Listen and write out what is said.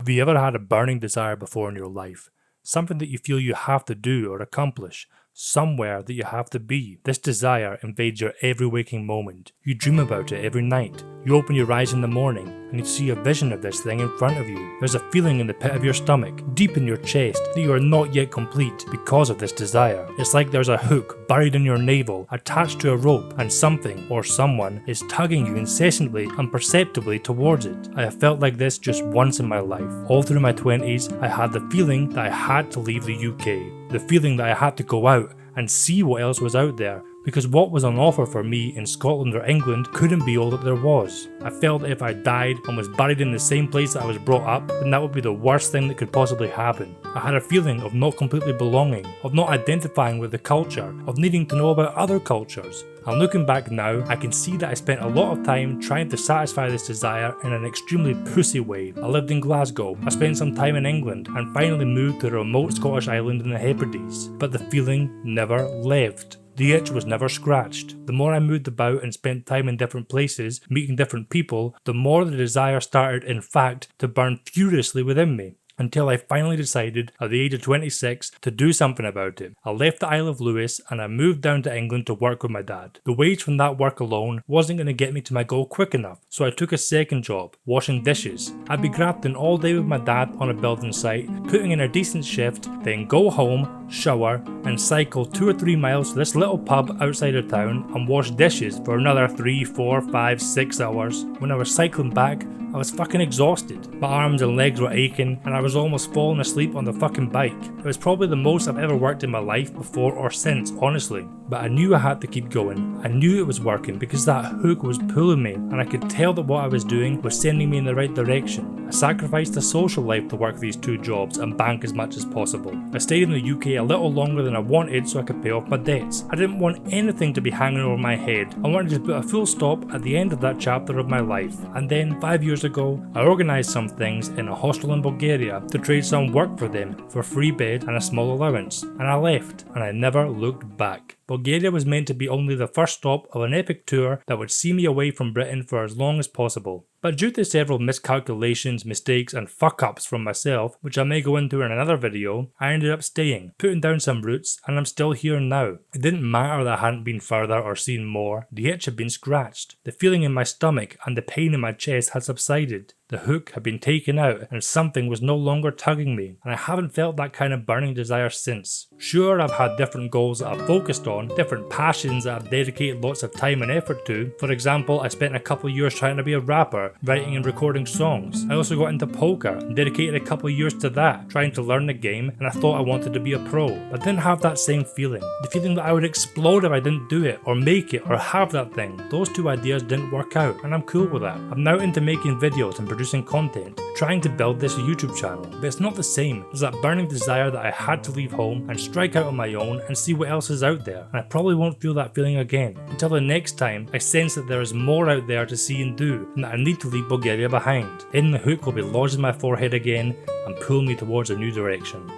Have you ever had a burning desire before in your life? Something that you feel you have to do or accomplish, somewhere that you have to be. This desire invades your every waking moment. You dream about it every night. You open your eyes in the morning and you see a vision of this thing in front of you. There's a feeling in the pit of your stomach, deep in your chest, that you are not yet complete because of this desire. It's like there's a hook buried in your navel, attached to a rope, and something or someone is tugging you incessantly and perceptibly towards it. I have felt like this just once in my life. All through my 20s, I had the feeling that I had to leave the UK. The feeling that I had to go out and see what else was out there, because what was on offer for me in Scotland or England couldn't be all that there was. I felt that if I died and was buried in the same place that I was brought up, then that would be the worst thing that could possibly happen. I had a feeling of not completely belonging, of not identifying with the culture, of needing to know about other cultures. And looking back now, I can see that I spent a lot of time trying to satisfy this desire in an extremely pussy way. I lived in Glasgow, I spent some time in England, and finally moved to a remote Scottish island in the Hebrides. But the feeling never left. The itch was never scratched. The more I moved about and spent time in different places, meeting different people, the more the desire started, in fact, to burn furiously within me. Until I finally decided, at the age of 26, to do something about it. I left the Isle of Lewis and I moved down to England to work with my dad. The wage from that work alone wasn't going to get me to my goal quick enough, so I took a second job, washing dishes. I'd be grafting all day with my dad on a building site, putting in a decent shift, then go home, shower, and cycle 2 or 3 miles to this little pub outside of town and wash dishes for another 3, 4, 5, 6 hours. When I was cycling back, I was fucking exhausted. My arms and legs were aching and I was almost falling asleep on the fucking bike. It was probably the most I've ever worked in my life before or since, honestly. But I knew I had to keep going. I knew it was working because that hook was pulling me and I could tell that what I was doing was sending me in the right direction. I sacrificed a social life to work these 2 jobs and bank as much as possible. I stayed in the UK a little longer than I wanted so I could pay off my debts. I didn't want anything to be hanging over my head. I wanted to put a full stop at the end of that chapter of my life. And then 5 years ago, I organised some things in a hostel in Bulgaria to trade some work for them for free bed and a small allowance. And I left and I never looked back. Bulgaria was meant to be only the first stop of an epic tour that would see me away from Britain for as long as possible. But due to several miscalculations, mistakes and fuck-ups from myself, which I may go into in another video, I ended up staying, putting down some roots, and I'm still here now. It didn't matter that I hadn't been further or seen more, the itch had been scratched. The feeling in my stomach and the pain in my chest had subsided. The hook had been taken out and something was no longer tugging me, and I haven't felt that kind of burning desire since. Sure, I've had different goals that I've focused on, different passions that I've dedicated lots of time and effort to. For example, I spent a couple of years trying to be a rapper, writing and recording songs. I also got into poker and dedicated a couple of years to that, trying to learn the game, and I thought I wanted to be a pro. But I didn't have that same feeling. The feeling that I would explode if I didn't do it, or make it, or have that thing. Those 2 ideas didn't work out, and I'm cool with that. I'm now into making videos and producing content, trying to build this YouTube channel. But it's not the same. There's that burning desire that I had to leave home and strike out on my own and see what else is out there. And I probably won't feel that feeling again until the next time I sense that there is more out there to see and do, and that I need to leave Bulgaria behind. Then the hook will be lodged in my forehead again and pull me towards a new direction.